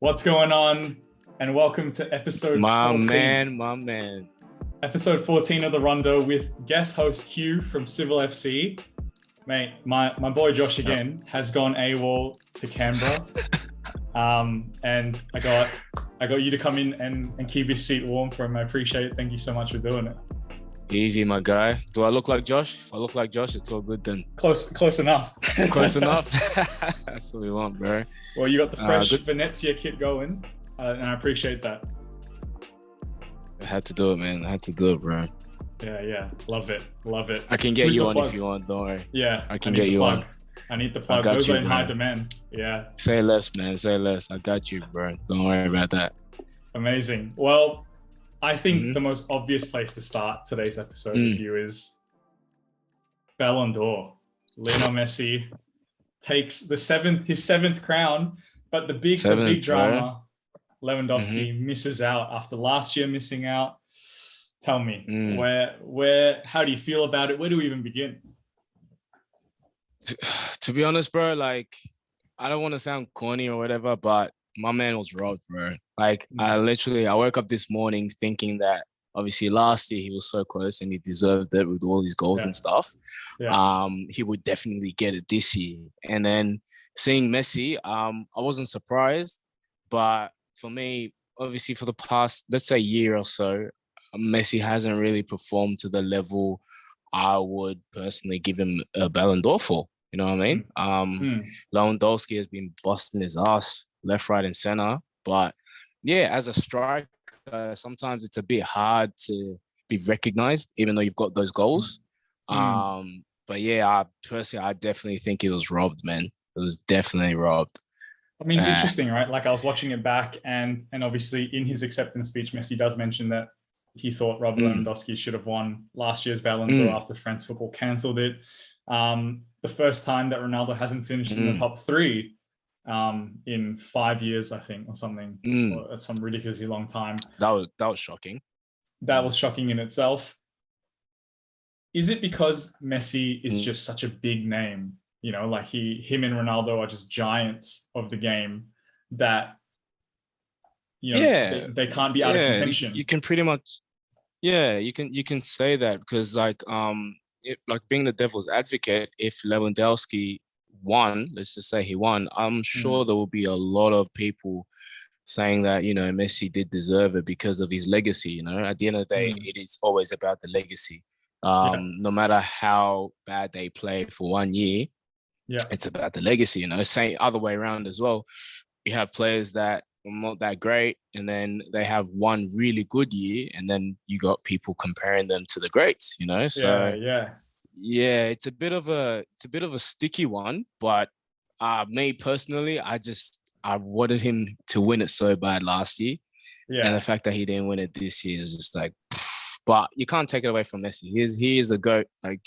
What's going on? And welcome to episode 14. My man. Episode 14 of the Rondo with guest host Hugh from Civil FC. Mate, my boy Josh again has gone AWOL to Canberra. And I got you to come in and keep his seat warm for him. I appreciate it. Thank you so much for doing it. Easy, my guy. Do I look like Josh? If I look like Josh, it's all good then. Close enough. Close enough. That's what we want, bro. Well, you got the fresh Venezia kit going, and I appreciate that. I had to do it, man. I had to do it, bro. Yeah. Love it. I can get you on if you want, don't worry. Yeah. I can get you on. I need the plug. Those are in high demand. Yeah. Say less, man. Say less. I got you, bro. Don't worry about that. Amazing. Well, I think the most obvious place to start today's episode with you is Ballon d'Or. Lionel Messi takes his seventh crown, but the big drama, Lewandowski misses out after last year missing out. Tell me, how do you feel about it? Where do we even begin? To be honest, bro, like, I don't want to sound corny or whatever, but my man was robbed, bro. Like, I woke up this morning thinking that obviously last year he was so close and he deserved it with all his goals and stuff. Yeah. He would definitely get it this year. And then seeing Messi, I wasn't surprised. But for me, obviously for the past, let's say year or so, Messi hasn't really performed to the level I would personally give him a Ballon d'Or for. You know what I mean? Lewandowski has been busting his ass left, right, and center. But yeah, as a striker, sometimes it's a bit hard to be recognized, even though you've got those goals. But yeah, I definitely think it was robbed, man. It was definitely robbed. I mean, interesting, right? Like, I was watching it back, and obviously in his acceptance speech, Messi does mention that he thought Robert Lewandowski should have won last year's Ballon d'Or after France Football cancelled it. The first time that Ronaldo hasn't finished in the top three in 5 years, I think, or something. Or some ridiculously long time. That was shocking. That was shocking in itself. Is it because Messi is just such a big name? You know, like him and Ronaldo are just giants of the game that, you know, they can't be out of contention. You can pretty much, you can say that because like being the devil's advocate, if Lewandowski won, let's just say he won, I'm sure there will be a lot of people saying that, you know, Messi did deserve it because of his legacy. You know, at the end of the day, it is always about the legacy. No matter how bad they play for 1 year, it's about the legacy. You know, same other way around as well. You have players that are not that great, and then they have one really good year, and then you got people comparing them to the greats. You know, so it's a bit of a sticky one. But me personally, I wanted him to win it so bad last year, and the fact that he didn't win it this year is just like. But you can't take it away from Messi. He is a GOAT. Like,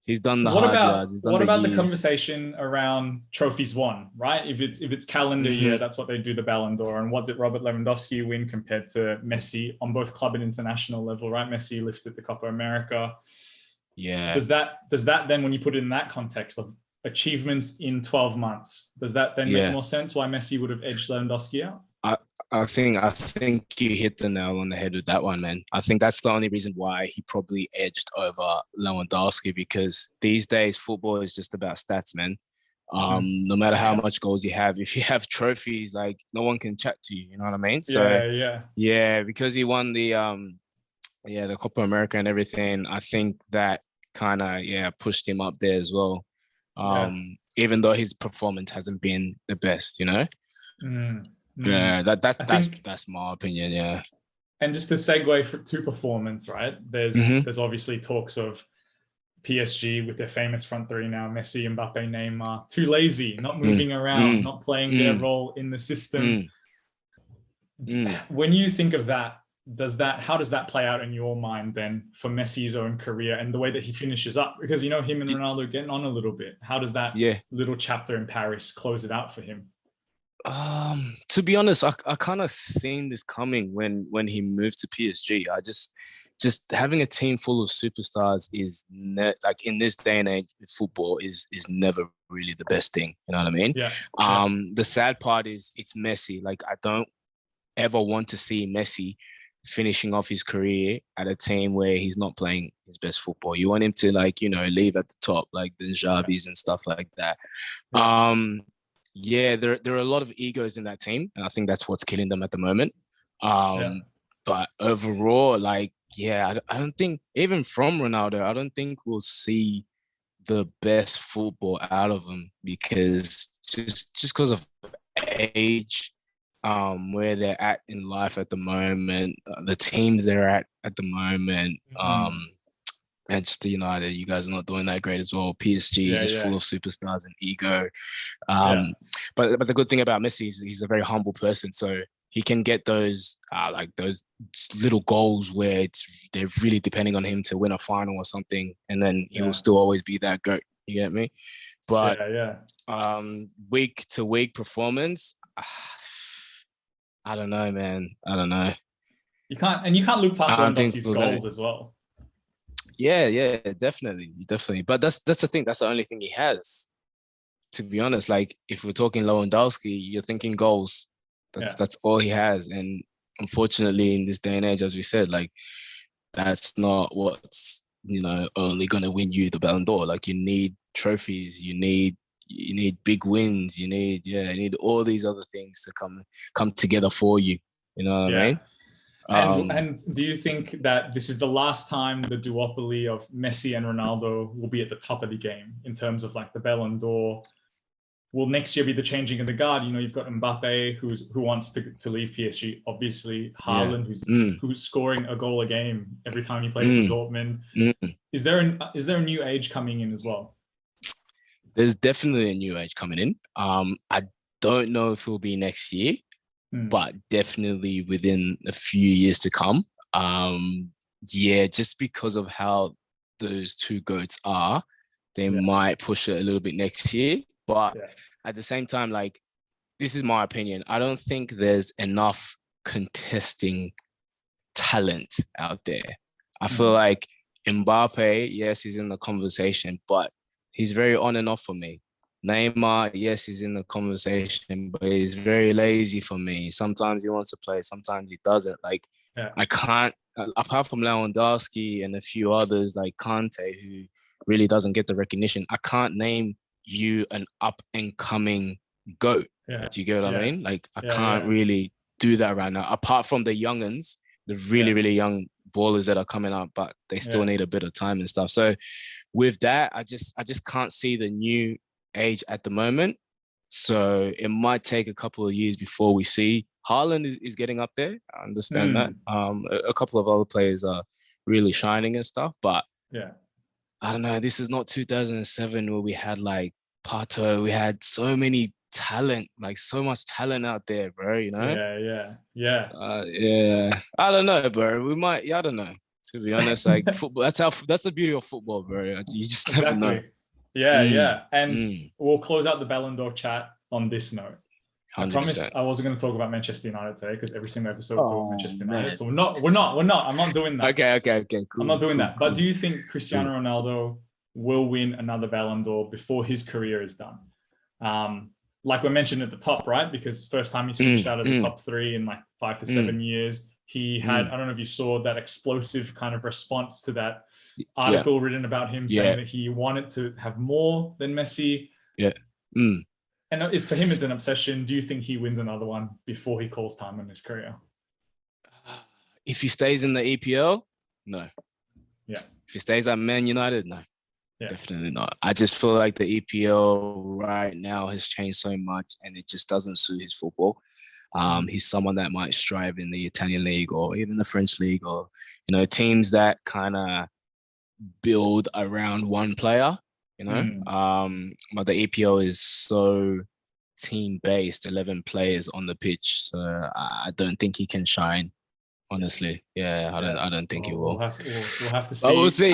he's done the hard yards. What about the conversation around trophies won, right? If it's calendar year, that's what they do the Ballon d'Or. And what did Robert Lewandowski win compared to Messi on both club and international level, right? Messi lifted the Copa America. Yeah. Does that then, when you put it in that context of achievements in 12 months, does that then make more sense why Messi would have edged Lewandowski out? I think you hit the nail on the head with that one, man. I think that's the only reason why he probably edged over Lewandowski, because these days football is just about stats, man. No matter how much goals you have, if you have trophies, like, no one can chat to you. You know what I mean? So because he won the Copa America and everything, I think that kind of pushed him up there as well. Even though his performance hasn't been the best, you know. Yeah, that's my opinion. Yeah, and just to segue to performance, right? There's obviously talks of PSG with their famous front three now: Messi, Mbappe, Neymar, too lazy, not moving around, not playing their role in the system. When you think of that, how does that play out in your mind then for Messi's own career and the way that he finishes up? Because, you know, him and Ronaldo getting on a little bit. How does that little chapter in Paris close it out for him? To be honest, I kind of seen this coming when he moved to PSG. I just having a team full of superstars is like, in this day and age with football is never really the best thing. You know what I mean? Yeah. The sad part is it's Messi. Like, I don't ever want to see Messi finishing off his career at a team where he's not playing his best football. You want him to, like, you know, leave at the top, like the Xavis and stuff like that. Yeah, there are a lot of egos in that team, and I think that's what's killing them at the moment. But overall, like, yeah, I don't think, even from Ronaldo, I don't think we'll see the best football out of him, because just because of age, where they're at in life at the moment, the teams they're at the moment, Manchester United, you guys are not doing that great as well. PSG is just full of superstars and ego. But the good thing about Messi is he's a very humble person, so he can get those like those little goals where they're really depending on him to win a final or something, and then he will still always be that GOAT. You get me? But week to week performance, I don't know, man. I don't know. You can't look past Lewandowski's goals as well. Yeah, definitely. But that's the thing. That's the only thing he has. To be honest, like, if we're talking Lewandowski, you're thinking goals. That's all he has. And unfortunately, in this day and age, as we said, like, that's not what's, you know, only gonna win you the Ballon d'Or. Like, you need trophies, you need big wins, you need all these other things to come together for you. You know what I mean? And do you think that this is the last time the duopoly of Messi and Ronaldo will be at the top of the game in terms of, like, the Ballon d'Or? Will next year be the changing of the guard? You know, you've got Mbappe, who wants to leave PSG. Obviously, Haaland, who's scoring a goal a game every time he plays for Dortmund. Is there a new age coming in as well? There's definitely a new age coming in. I don't know if it will be next year, but definitely within a few years to come. Just because of how those two GOATs are, they might push it a little bit next year. But at the same time, like, this is my opinion, I don't think there's enough contesting talent out there. I feel like Mbappe, yes, he's in the conversation, but he's very on and off for me. Neymar, yes, he's in the conversation, but he's very lazy for me. Sometimes he wants to play, sometimes he doesn't. Like, I can't, apart from Lewandowski and a few others like Kante, who really doesn't get the recognition, I can't name you an up and coming GOAT. Do you get what I mean? Like, I can't really do that right now, apart from the youngins, the really young ballers that are coming up, but they still need a bit of time and stuff. So with that, I just can't see the new age at the moment. So it might take a couple of years before we see. Haaland is getting up there. I understand that. A couple of other players are really shining and stuff, but I don't know. This is not 2007 where we had, like, Pato. We had so many talent, like, so much talent out there, bro. You know? Yeah. I don't know, bro. We might. I don't know. To be honest, like, football. That's the beauty of football, bro. You just never know. And we'll close out the Ballon d'Or chat on this note. 100%. I promised I wasn't going to talk about Manchester United today, because every single episode we talk about Manchester United. So we're not. I'm not doing that. Okay. Cool. I'm not doing that. But do you think Cristiano Ronaldo will win another Ballon d'Or before his career is done? Like we mentioned at the top, right? Because first time he's finished out of the top 3 in like 5 to 7 years. He had, I don't know if you saw that explosive kind of response to that article written about him, saying that he wanted to have more than Messi. And if for him it's an obsession, do you think he wins another one before he calls time on his career? If he stays in the EPL, no. If he stays at Man United, no. Definitely not. I just feel like the EPL right now has changed so much, and it just doesn't suit his football. He's someone that might strive in the Italian league or even the French league, or, you know, teams that kind of build around one player, you know. But the EPL is so team-based, 11 players on the pitch, so I don't think he can shine. Honestly, I don't think he will. We'll have to see. But we'll see.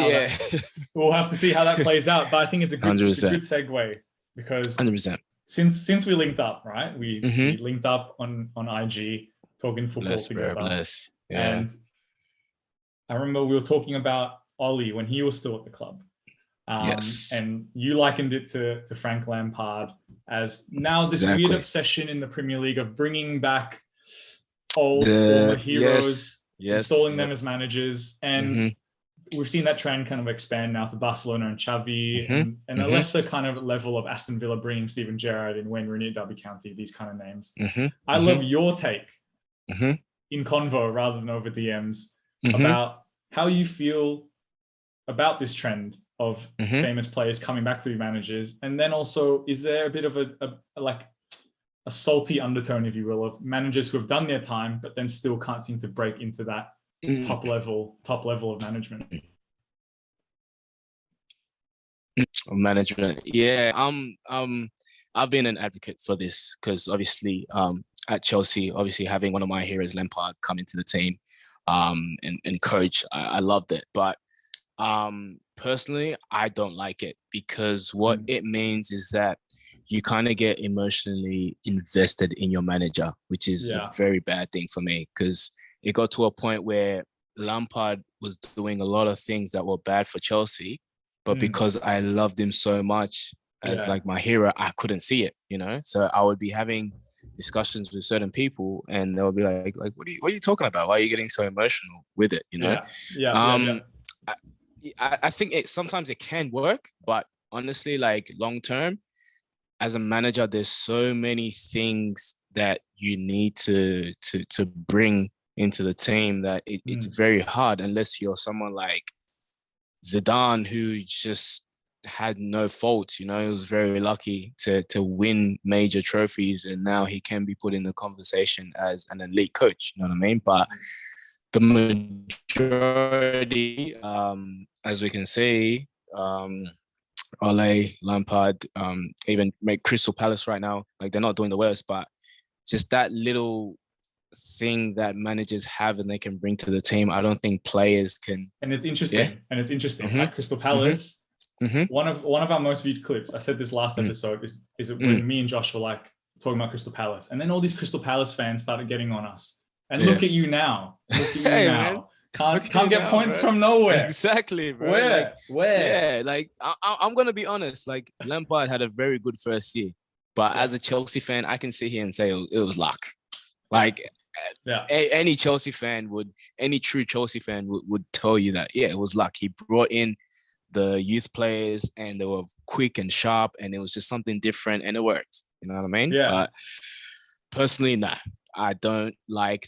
We'll have to see how that plays out. But I think it's a good segue, because 100%. Since we linked up, right? We linked up on IG, talking football together. And I remember we were talking about Ollie when he was still at the club. Yes. And you likened it to Frank Lampard as now this weird obsession in the Premier League of bringing back old former heroes, installing them as managers. And we've seen that trend kind of expand now to Barcelona and Xavi, and a lesser kind of level of Aston Villa bringing Steven Gerrard and Wayne Rooney at Derby County, these kind of names. I love your take in convo rather than over DMs about how you feel about this trend of famous players coming back to be managers. And then also, is there a bit of a salty undertone, if you will, of managers who have done their time, but then still can't seem to break into that top level of management? Management. Yeah. I've been an advocate for this because obviously at Chelsea, obviously having one of my heroes, Lampard, come into the team and coach, I loved it. But personally, I don't like it because what it means is that you kind of get emotionally invested in your manager, which is a very bad thing for me because it got to a point where Lampard was doing a lot of things that were bad for Chelsea, but because I loved him so much as like my hero, I couldn't see it, you know? So I would be having discussions with certain people and they'll be like, what are you talking about? Why are you getting so emotional with it, you know? I think sometimes it can work, but honestly, like long term, as a manager, there's so many things that you need to bring into the team that it's very hard unless you're someone like Zidane, who just had no fault. You know, he was very lucky to win major trophies, and now he can be put in the conversation as an elite coach. You know what I mean? But the majority, as we can see, Ole, Lampard, even make Crystal Palace right now, like they're not doing the worst, but just that little thing that managers have and they can bring to the team, I don't think players can. And it's interesting. At Crystal Palace, one of our most viewed clips, I said this last episode, is when me and Josh were like talking about Crystal Palace, and then all these Crystal Palace fans started getting on us. And look at you now. Hey, man. Can't get points from nowhere. Exactly, bro. Where? Yeah, like I'm gonna be honest. Like Lampard had a very good first year, but as a Chelsea fan, I can sit here and say it was luck. Like, any Chelsea fan any true Chelsea fan would tell you that it was luck. He brought in the youth players, and they were quick and sharp, and it was just something different, and it worked. You know what I mean? Yeah. But personally, nah, I don't like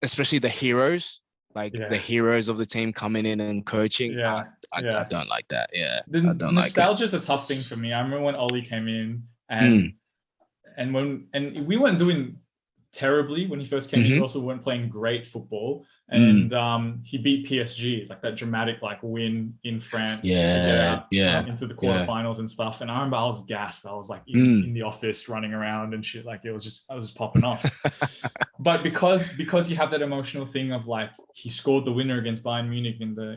especially the heroes. Like the heroes of the team coming in and coaching. I don't like that. Yeah. The nostalgia is the tough thing for me. I remember when Oli came in and we weren't doing terribly when he first came in. We also weren't playing great football. And he beat PSG, like that dramatic win in France to get out into the quarterfinals and stuff. And I remember I was gassed. I was like in the office running around and shit. Like I was just popping off. But because you have that emotional thing of like he scored the winner against Bayern Munich in the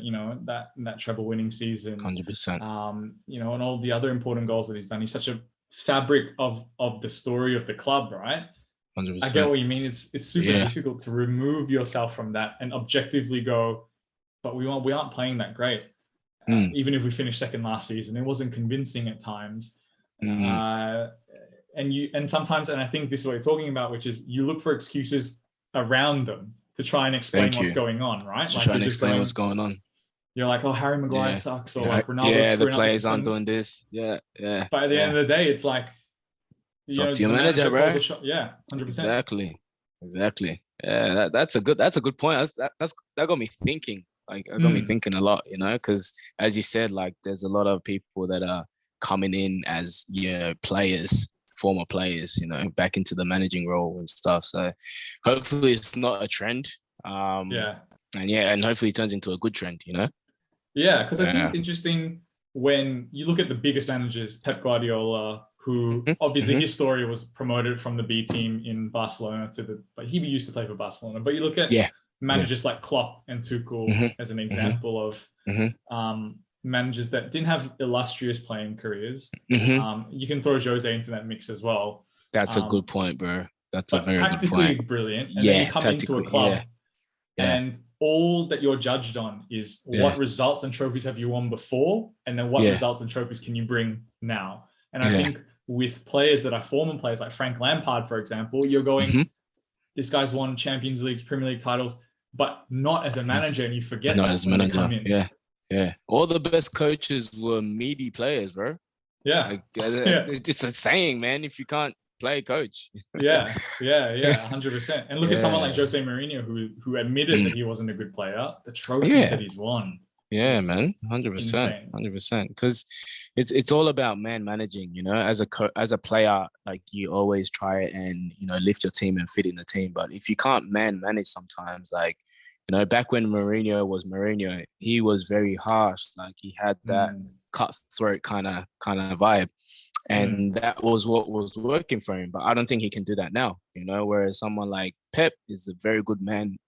that treble winning season, 100%. And all the other important goals that he's done. He's such a fabric of the story of the club, right? 100%. I get what you mean. It's super difficult to remove yourself from that and objectively go, but we aren't playing that great. Even if we finished second last season, it wasn't convincing at times. And sometimes, and I think this is what you're talking about, which is you look for excuses around them to try and explain what's going on, right? To try and explain what's going on. You're like, oh, Harry Maguire sucks, or like Ronaldo. The players aren't doing this. Yeah. But at the end of the day, it's like, it's up to your manager, bro. 100%. Exactly. Yeah, that's a good point. That got me thinking. Like, it got me thinking a lot, because as you said, like, there's a lot of people that are coming in as players, former players, back into the managing role and stuff. So hopefully it's not a trend. And hopefully it turns into a good trend, Yeah, because I think it's interesting when you look at the biggest managers, Pep Guardiola, who obviously his story was promoted from the B team in Barcelona but he used to play for Barcelona. But you look at managers like Klopp and Tuchel as an example of managers that didn't have illustrious playing careers. You can throw Jose into that mix as well. That's a good point, bro. That's a very good point. Tactically brilliant. And then you come into a club and all that you're judged on is what results and trophies have you won before, and then what results and trophies can you bring now. And I think with players that are former players like Frank Lampard, for example, you're going, this guy's won Champions Leagues, Premier League titles, but not as a manager, and you forget not that as a when manager. they come in. Yeah. All the best coaches were meaty players, bro. Yeah. Like, it's a saying, man. If you can't play, coach. 100%. And look at someone like Jose Mourinho, who admitted that he wasn't a good player. The trophies that he's won. Yeah, man, 100%, 100%. Because it's all about man managing. You know, as a player, like you always try and lift your team and fit in the team. But if you can't man manage, sometimes, like back when Mourinho was Mourinho, he was very harsh. Like he had that cutthroat kind of vibe, and that was what was working for him. But I don't think he can do that now. Whereas someone like Pep is a very good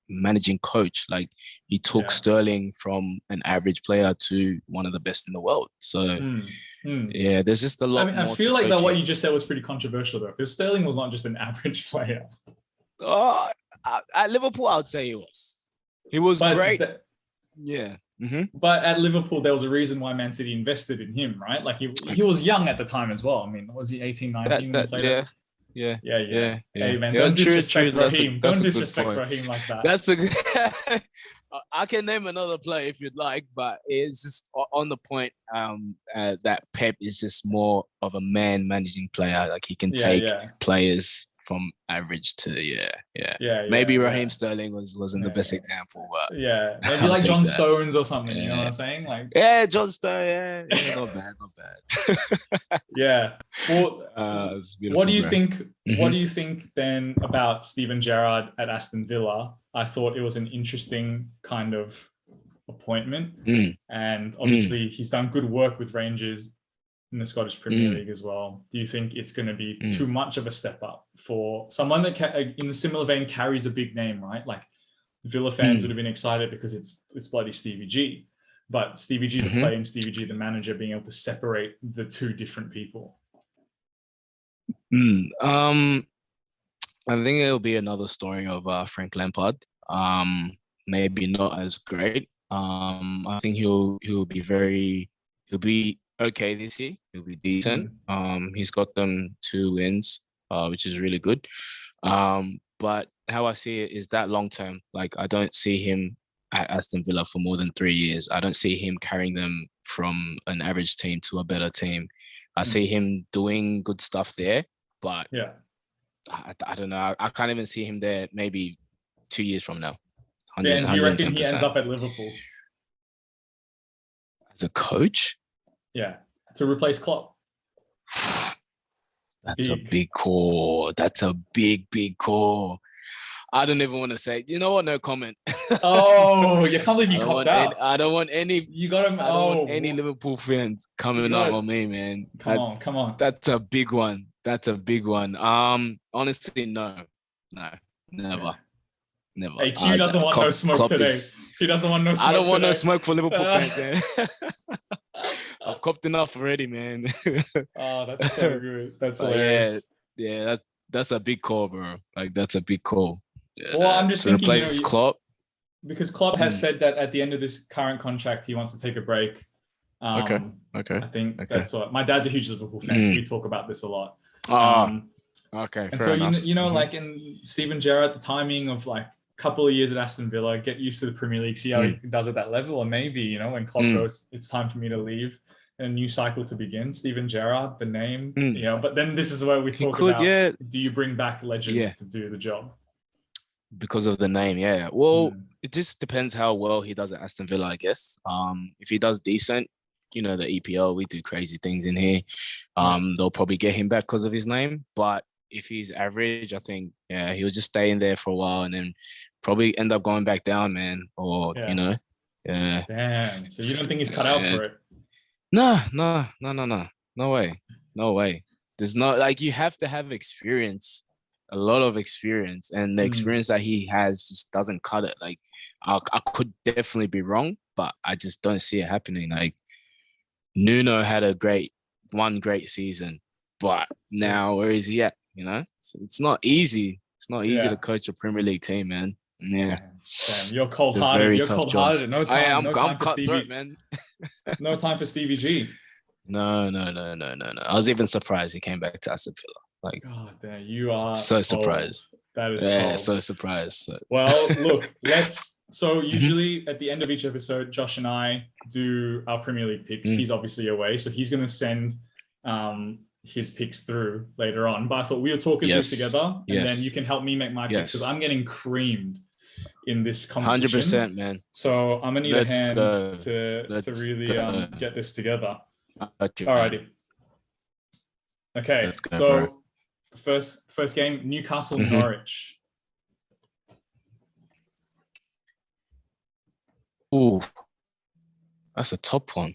managing coach. Like he took Sterling from an average player to one of the best in the world. So there's just a lot. I feel like that what you just said was pretty controversial though, because Sterling was not just an average player. At Liverpool, I'd say he was. He was great. But at Liverpool, there was a reason why Man City invested in him, right? Like he was young at the time as well. I mean, was he 18, 19 when he played? Yeah. Hey man, don't disrespect Raheem. Don't disrespect Raheem like that. That's I can name another player if you'd like, but it's just on the point that Pep is just more of a man managing player. Like he can take players from average to maybe Raheem Sterling wasn't the best example, but maybe like John Stones or something. You know what I'm saying? Like John Stones, not bad. Well, what do you think? What do you think then about Steven Gerrard at Aston Villa? I thought it was an interesting kind of appointment, and obviously he's done good work with Rangers in the Scottish Premier League as well. Do you think it's going to be too much of a step up for someone that in the similar vein carries a big name, right? Like Villa fans would have been excited because it's bloody Stevie G, but Stevie G the player and Stevie G the manager being able to separate the two different people. I think it'll be another story of Frank Lampard. Maybe not as great. I think he'll be okay this year. He'll be decent. He's got them 2 wins, which is really good. But how I see it is that long term. Like I don't see him at Aston Villa for more than 3 years. I don't see him carrying them from an average team to a better team. I see him doing good stuff there, but I don't know. I can't even see him there maybe 2 years from now. And do you reckon he ends up at Liverpool as a coach? Yeah, to replace Klopp. That's a big call. That's a big call. I don't even want to say. You know what? No comment. Oh, you can't believe you copped out. I don't want any. You got him. I don't want any Liverpool fans coming up on me, man. Come on. That's a big one. Honestly, no, never. Hey, Q doesn't want no smoke today. He doesn't want no smoke. I don't want no smoke for Liverpool fans, man. I've copped enough already, man. Oh, that's so good. That's hilarious. Yeah, that's a big call, bro. Like that's a big call. Yeah, well, I'm just thinking, replace Klopp, because Klopp has said that at the end of this current contract, he wants to take a break. Okay. I think that's what my dad's a huge Liverpool fan, so we talk about this a lot. Okay. And so enough. Like in Steven Gerrard, the timing of like a couple of years at Aston Villa, get used to the Premier League, see how he does at that level, and maybe when Klopp goes, it's time for me to leave. A new cycle to begin. Steven Gerrard, the name, but then this is where we talk about, do you bring back legends to do the job? Because of the name, Well, it just depends how well he does at Aston Villa, I guess. If he does decent, the EPL, we do crazy things in here. They'll probably get him back because of his name. But if he's average, I think, he'll just stay in there for a while and then probably end up going back down, man. Or, Damn. So you don't think he's cut out for it? No way. There's not, like, you have to have experience, a lot of experience, and the experience that he has just doesn't cut it. Like I could definitely be wrong, but I just don't see it happening. Like Nuno had one great season, but now where is he at? So it's not easy. It's not easy to coach a Premier League team, man. Yeah. Damn, you're cold-hearted. Very You're tough job. cold-hearted. No time. I'm No time for cutthroat, Stevie. man. No time for Stevie G. No. I was even surprised he came back to Aston Villa. Like, God damn, you are so cold. surprised. That is Yeah, cold. so surprised. So. Well, look, so usually at the end of each episode, Josh and I do our Premier League picks. He's obviously away, so he's going to send his picks through later on. But I thought we would talk it through together, and then you can help me make my picks because I'm getting creamed in this competition. 100%, man. So I'm gonna need a hand to really get this together. Alrighty. Okay, so first game, Newcastle Norwich. Ooh, that's a top one.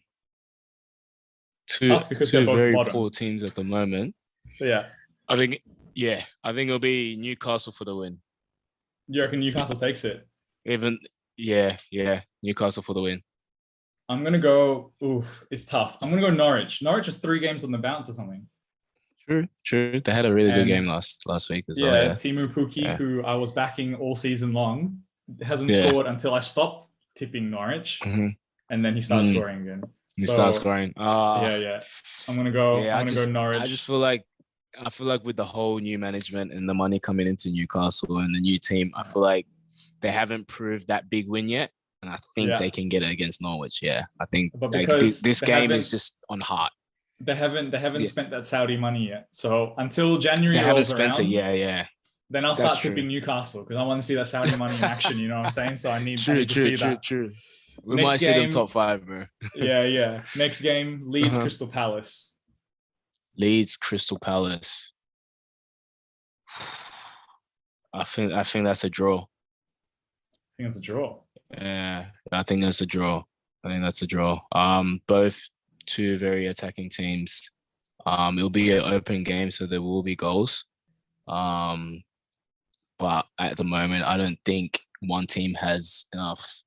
Two very poor teams at the moment. Yeah. I think it'll be Newcastle for the win. You reckon Newcastle takes it? Newcastle for the win. I'm gonna go. It's tough. I'm gonna go Norwich. Norwich is 3 games on the bounce or something. True. They had a really good game last week as well. Yeah, Timu Puki, who I was backing all season long, hasn't scored until I stopped tipping Norwich, and then he started scoring again. He starts scoring. Yeah. I'm gonna go. I'm gonna go Norwich. I feel like with the whole new management and the money coming into Newcastle and the new team, I feel like they haven't proved that big win yet, and I think they can get it against Norwich. Yeah, I think this game is just on heart. They haven't spent that Saudi money yet. So until January they haven't rolls spent around, it. Then I'll start tipping Newcastle because I want to see that Saudi money in action. You know what I'm saying? So I need to see that. True. We might see them top 5, bro. Yeah. Next game, Leeds Crystal Palace. Leeds Crystal Palace. I think that's a draw. I think it's a draw. Yeah, I think that's a draw. Both two very attacking teams. It'll be an open game, so there will be goals. But at the moment, I don't think one team has enough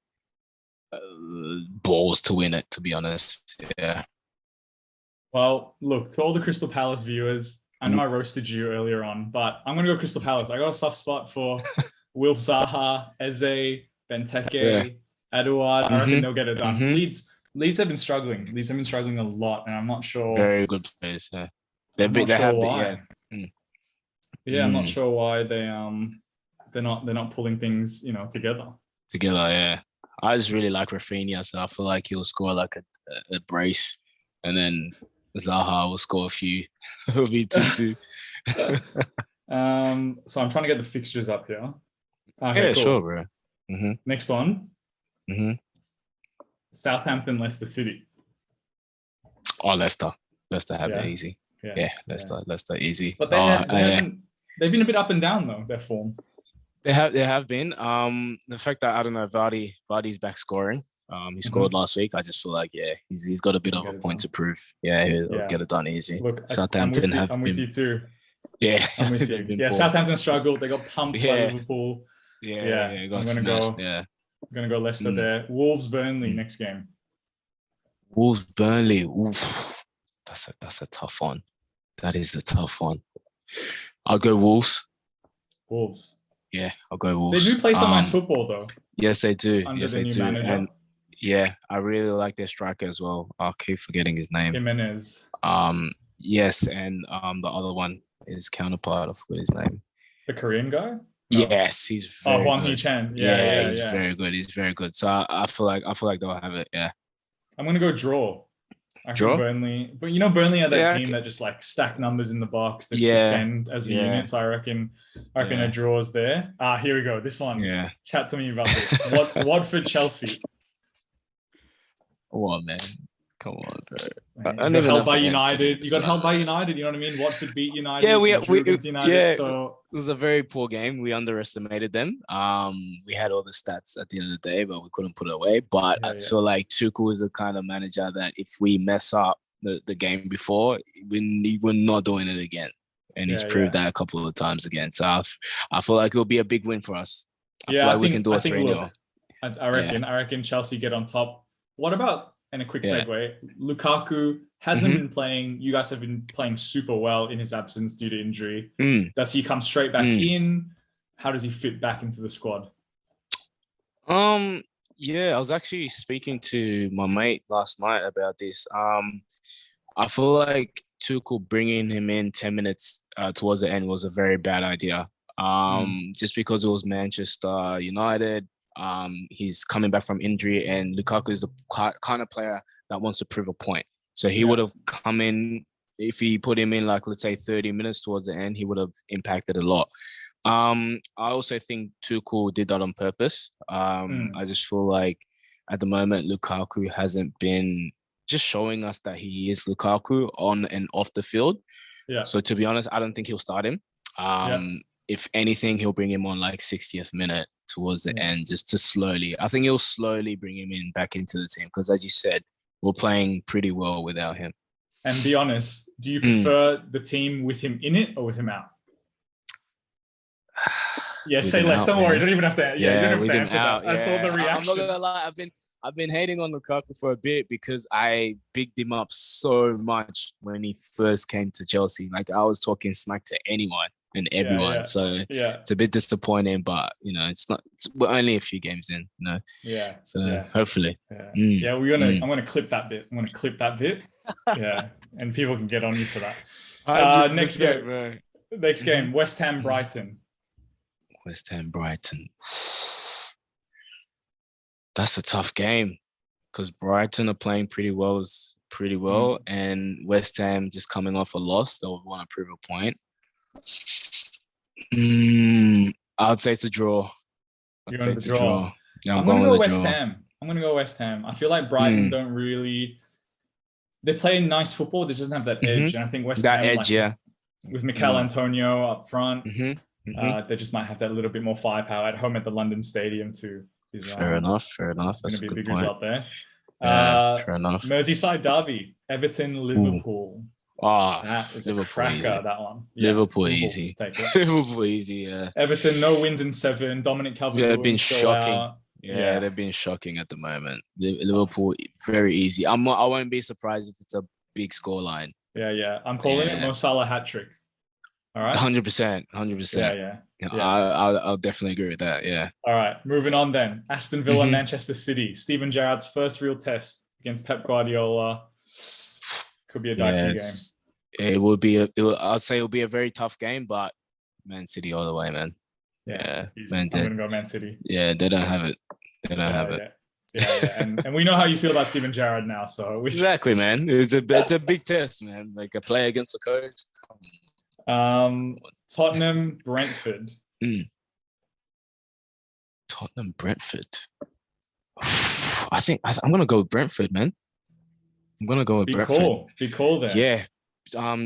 balls to win it, to be honest. Yeah. Well, look, to all the Crystal Palace viewers, I know I roasted you earlier on, but I'm going to go Crystal Palace. I got a soft spot for Wilf Zaha, Eze, Benteke, Eduard. I reckon they'll get it done. Leeds have been struggling. Leeds have been struggling a lot, and I'm not sure. Very good players. Yeah. I'm not sure why they're not pulling things, together. Yeah. I just really like Rafinha, so I feel like he'll score like a brace, and then Zaha will score a few. It'll be 2-2. So I'm trying to get the fixtures up here. Okay, cool. Sure, bro. Next one. Southampton, Leicester City. Oh, Leicester have it easy. Yeah, Leicester easy. But they've been a bit up and down though, their form. They have been. The fact that I don't know, Vardy's back scoring. He scored last week. I just feel like he's got a bit of a point to prove. Yeah, he'll get it done easy. Look, Southampton I'm with you too. Yeah, I'm with you. Yeah, Southampton struggled. They got pumped by Liverpool. I'm gonna go Leicester there. Wolves Burnley next game. Wolves Burnley. Oof. That's a tough one. That is a tough one. I'll go Wolves. Wolves. Yeah, I'll go Wolves. They do play some nice football though. Yes, they do. Under the new manager. And I really like their striker as well. I'll keep forgetting his name. Jimenez. Yes, and the other one, his counterpart, I forgot his name. The Korean guy? No. Yes, he's very Hwang good. Hee-chan. He's very good. He's very good. So I feel like they'll have it. Yeah. I'm gonna go draw. Draw? Burnley, but Burnley are that team that just like stack numbers in the box. They just defend as a unit. So I reckon a draw is there. Here we go. This one. Yeah. Chat to me about this. Watford Chelsea. What, man? Come on, bro. You got held by United. You know what I mean? Watford beat United. Yeah, we United. So it was a very poor game. We underestimated them. We had all the stats at the end of the day, but we couldn't put it away. But I feel like Tuchel is the kind of manager that if we mess up the game before, we're not doing it again. And he's proved that a couple of times again. So I feel like it'll be a big win for us. I feel like we can do a 3-0. I reckon Chelsea get on top. What about, and a quick segue, Lukaku hasn't been playing. You guys have been playing super well in his absence due to injury. Does he come straight back in? How does he fit back into the squad? Yeah, I was actually speaking to my mate last night about this. I feel like Tuchel bringing him in 10 minutes towards the end was a very bad idea. Just because it was Manchester United. He's coming back from injury, and Lukaku is the kind of player that wants to prove a point. So he would have come in, if he put him in, like, let's say 30 minutes towards the end, he would have impacted a lot. I also think Tuchel did that on purpose. I just feel like at the moment Lukaku hasn't been just showing us that he is Lukaku on and off the field. Yeah. So to be honest, I don't think he'll start him. If anything, he'll bring him on like 60th minute towards the end, just to slowly. I think he'll slowly bring him in back into the team because, as you said, we're playing pretty well without him. And be honest, do you prefer the team with him in it or with him out? Yeah, say less. Don't worry. You don't even have to. Yeah, you don't have to answer that. I saw the reaction. I'm not gonna lie. I've been hating on Lukaku for a bit because I bigged him up so much when he first came to Chelsea. Like, I was talking smack to anyone and everyone. So it's a bit disappointing, but we're only a few games in. Yeah. So hopefully. Yeah. I'm gonna clip that bit. Yeah, and people can get on you for that. Next game. Bro. Next game. West Ham Brighton. West Ham Brighton. That's a tough game because Brighton are playing pretty well, and West Ham just coming off a loss. They would want to prove a point. I'd say it's a draw. You're going to draw. Yeah, I'm going to go West Ham. I feel like Brighton don't really. They play nice football. They just don't have that edge, and I think West Ham edge, with Mikel Antonio up front. They just might have that little bit more firepower at home at the London Stadium too. Fair enough. That's going to be a big point. result there. Fair enough. Merseyside derby, Everton, Liverpool. That is Liverpool a cracker, easy. That one. Yeah, Liverpool easy. Liverpool easy, yeah. Everton, no wins in 7. Dominic Calvert-Lewin. They've been shocking. Yeah, they've been shocking at the moment. Liverpool, very easy. I won't be surprised if it's a big scoreline. Yeah. I'm calling it Mo Salah hat-trick. All right. 100%. Yeah. I'll definitely agree with that. Yeah. All right. Moving on then. Aston Villa, Manchester City. Steven Gerrard's first real test against Pep Guardiola. Could be a dicey game. It would be. I'd say it'll be a very tough game, but Man City all the way, man. Yeah. I'm gonna go Man City. Yeah, they don't have it. Yeah. And we know how you feel about Steven Gerrard now. So exactly, man. It's a big test, man. Like a play against the coach. Tottenham, Brentford. Tottenham, Brentford. I think I'm gonna go with Brentford, man. I'm gonna go with Brentford. Be cool then. Yeah.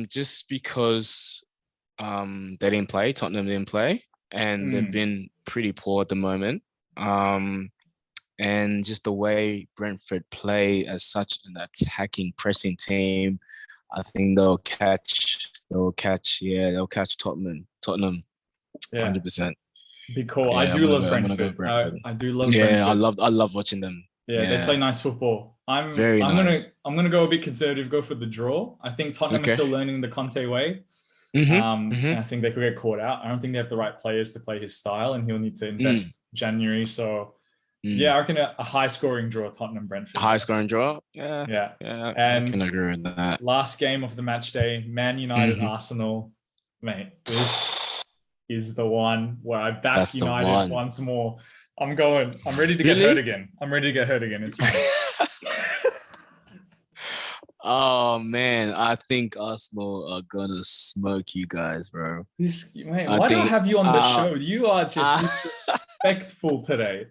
Just because Tottenham didn't play, and they've been pretty poor at the moment. And just the way Brentford play as such an attacking, pressing team, I think they'll catch Tottenham. 100%. Be cool. Yeah, I do love Brentford. I do love Brentford. Yeah, I love watching them. Yeah, they play nice football. I'm gonna go a bit conservative, go for the draw. I think Tottenham is still learning the Conte way. And I think they could get caught out. I don't think they have the right players to play his style, and he'll need to invest January. So I reckon a high scoring draw, Tottenham Brentford. High scoring draw? Yeah. And I can agree with that. Last game of the match day, Man United Arsenal. Mate, this is the one where I back United once more. I'm ready to get hurt again. It's fine. Oh man, I think Arsenal are gonna smoke you guys, bro. Why do I have you on the show? You are just disrespectful today.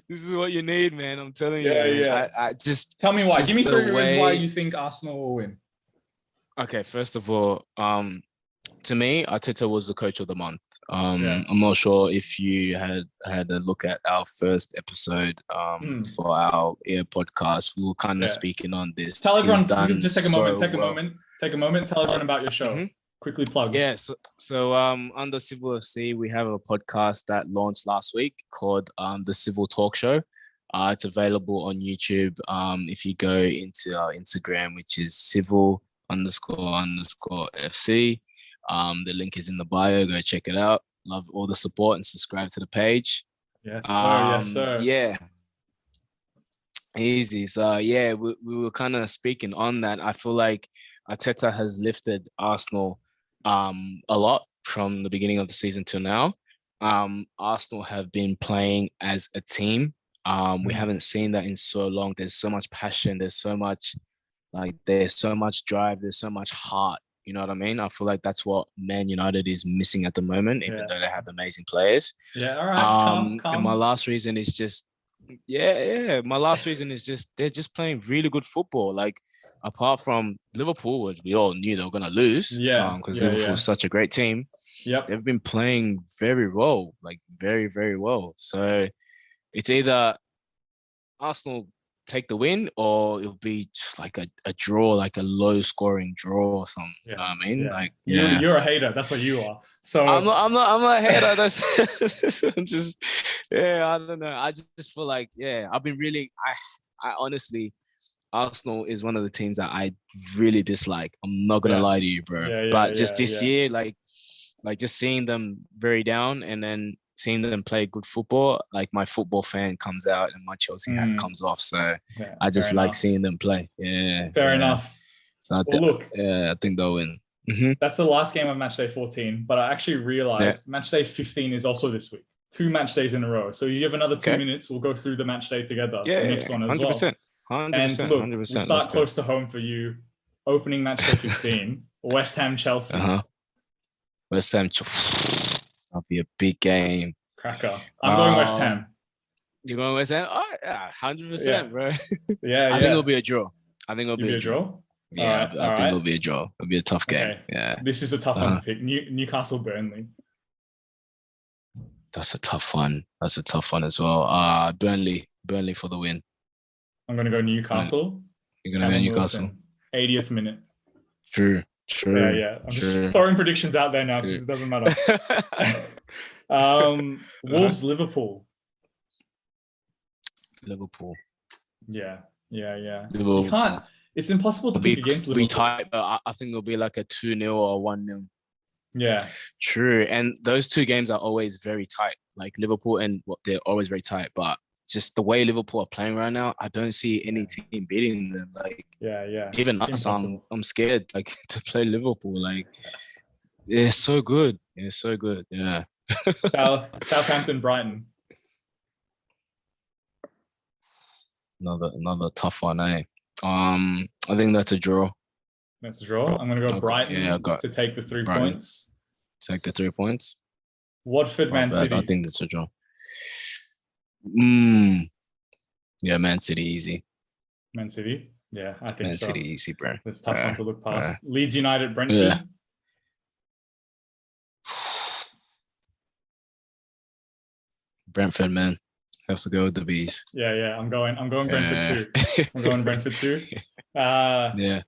This is what you need, man. I'm telling you. Yeah. I just tell me why. Give me 3 reasons why you think Arsenal will win. Okay, first of all, to me, Arteta was the coach of the month. I'm not sure if you had a look at our first episode for our podcast. We were kind of speaking on this. Tell everyone, just take a moment. Tell everyone about your show. Quickly plug. Yeah, so under Civil FC, we have a podcast that launched last week called The Civil Talk Show. It's available on YouTube. If you go into our Instagram, which is civil__FC. The link is in the bio. Go check it out. Love all the support and subscribe to the page. Yes, sir. Yes, sir. Yeah. Easy. So yeah, we were kind of speaking on that. I feel like Arteta has lifted Arsenal a lot from the beginning of the season to now. Arsenal have been playing as a team. We haven't seen that in so long. There's so much passion. There's so much drive. There's so much heart. You know what I mean? I feel like that's what Man United is missing at the moment, even though they have amazing players. Yeah, all right. Calm. And my last reason is just my last reason is just they're just playing really good football. Like apart from Liverpool, which we all knew they were gonna lose. Because Liverpool is such a great team. Yep. They've been playing very well, like very, very well. So it's either Arsenal take the win or it'll be just like a draw, like a low scoring draw or something. Yeah. You know what I mean? Yeah. Like you're a hater. That's what you are. So I'm not a hater. That's I'm just I don't know. I just feel like I've been really I honestly Arsenal is one of the teams that I really dislike. I'm not gonna lie to you, bro. But just this year, like just seeing them very down and then seeing them play good football, like my football fan comes out and my Chelsea hat comes off. So I just like seeing them play. Yeah. Fair enough. So look, I think they'll win. That's the last game of match day 14, but I actually realized match day 15 is also this week. 2 match days in a row. So you have another 2 minutes. We'll go through the match day together. Yeah, the next one as 100%. well. 100%. And look, 100%. we start close to home for you. Opening match day 15, West Ham Chelsea. West Ham. That'll be a big game. Cracker. I'm going West Ham. You're going West Ham? Oh, yeah, 100%, bro. Yeah, I think it'll be a draw. I think it'll be a draw. Yeah, I think it'll be a draw. It'll be a tough game. Okay. Yeah. This is a tough one to pick. Newcastle Burnley. That's a tough one. That's a tough one as well. Burnley for the win. I'm going to go Newcastle. You're going to go Newcastle. 80th minute. True. Yeah. I'm just throwing predictions out there now because it doesn't matter. Wolves Liverpool. Yeah. Liverpool. You can't. It's impossible to pick against Liverpool. Be tight, but I think it'll be like a 2-0 or 1-0. Yeah. True. And those two games are always very tight. Like Liverpool they're always very tight. But just the way Liverpool are playing right now, I don't see any team beating them. Like even us, I'm scared like to play Liverpool. Like they're so good. Yeah. Southampton Brighton. Another tough one, eh? I think that's a draw. That's a draw. I'm going to go Brighton to take the 3 points. Take the 3 points. Watford, Man City. I think that's a draw. Yeah, Man City easy. Man City? Yeah, I think Man City easy, bro. That's a tough one to look past. Leeds United, Brentford. Yeah. Brentford, man. Have to go with the bees. Yeah. I'm going Brentford too. I'm going Brentford too.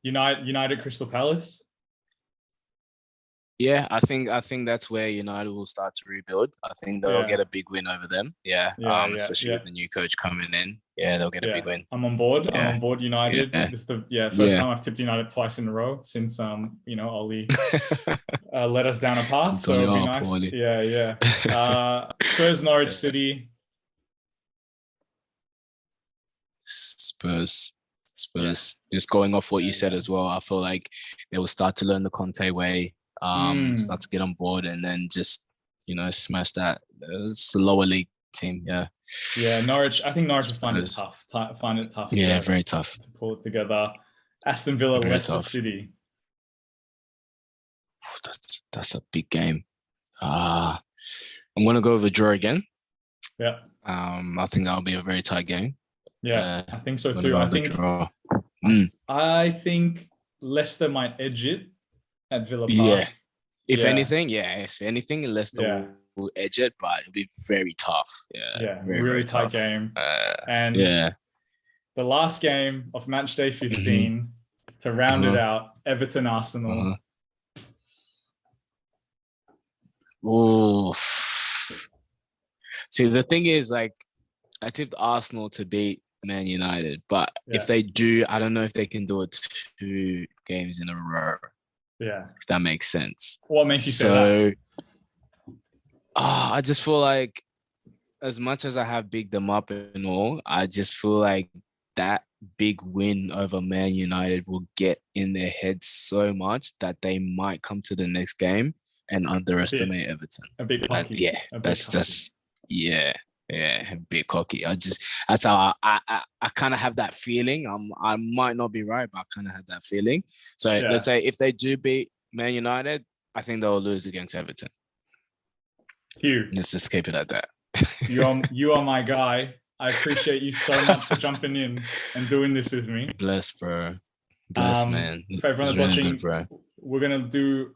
United Crystal Palace. Yeah, I think that's where United will start to rebuild. I think they'll get a big win over them. Especially with the new coach coming in. Yeah, they'll get a big win. I'm on board. I'm on board United. First time I've tipped United twice in a row since Ollie let us down a path. So it'll be nice. Poorly. Yeah. Spurs Norwich City. Spurs. Just going off what you said as well, I feel like they will start to learn the Conte way, start to get on board, and then just smash that. It's a lower league team, yeah. Yeah, Norwich. I think Norwich will find it tough. Yeah, very tough to pull it together. Aston Villa, Leicester City. That's a big game. I'm gonna go with a draw again. Yeah. I think that'll be a very tight game. Yeah, I think so too. I think Leicester might edge it at Villa Park. Yeah. If anything, Leicester will edge it, but it'll be very tough. Yeah. Very, really tight game. And the last game of match day 15 to round it out, Everton Arsenal. Oh. See, the thing is, like, I tipped Arsenal to beat Man United, but if they do, I don't know if they can do it 2 games in a row. Yeah. If that makes sense. What makes you say that? I just feel like as much as I have bigged them up and all, I just feel like that big win over Man United will get in their heads so much that they might come to the next game and underestimate Everton. A bit cocky. Yeah, that's yeah, a bit cocky. That's how I kind of have that feeling. I might not be right, but I kind of have that feeling. So let's say if they do beat Man United, I think they'll lose against Everton. Hugh, let's just keep it at that. You are my guy. I appreciate you so much for jumping in and doing this with me. Bless, bro. Bless, man. For everyone that's watching, good, bro. We're gonna do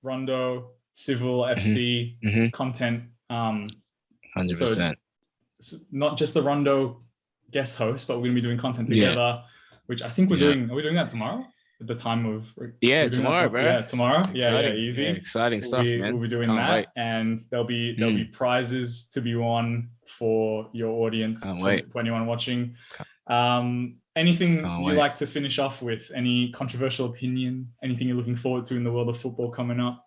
Rondo Civil FC content. 100%. So not just the Rondo guest host, but we're gonna be doing content together, which I think we're doing. Are we doing that tomorrow? At the time of tomorrow, bro. Yeah, tomorrow. Exciting. Easy. Yeah, exciting stuff, man. We'll be doing that, wait. And there'll be prizes to be won for your audience. For anyone watching. Anything you like to finish off with? Any controversial opinion? Anything you're looking forward to in the world of football coming up?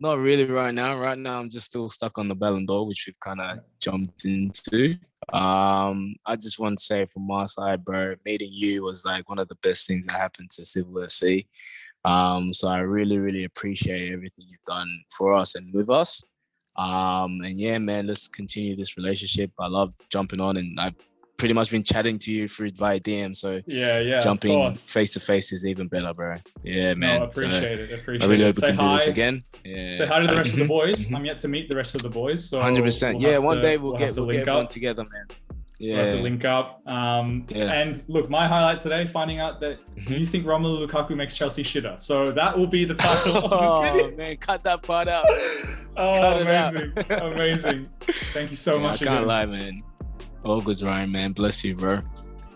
Not really right now. Right now, I'm just still stuck on the Ballon d'Or, which we've kind of jumped into. I just want to say from my side, bro, meeting you was like one of the best things that happened to Civil FC. So I really, really appreciate everything you've done for us and with us. And yeah, man, let's continue this relationship. I love jumping on, and I've pretty much been chatting to you via DM. So jumping face to face is even better, bro. Yeah, man. No, appreciate it. I really hope we can do this again. Yeah. Say hi to the rest of the boys. I'm yet to meet the rest of the boys. So 100%. One day we'll get everyone together, man. Yeah. We'll have to link up. And look, my highlight today, finding out that you think Romelu Lukaku makes Chelsea shitter. So that will be the title of this video. Man, cut that part out. Amazing. Thank you so much again. I can't lie, man. All good, Ryan, man. Bless you, bro.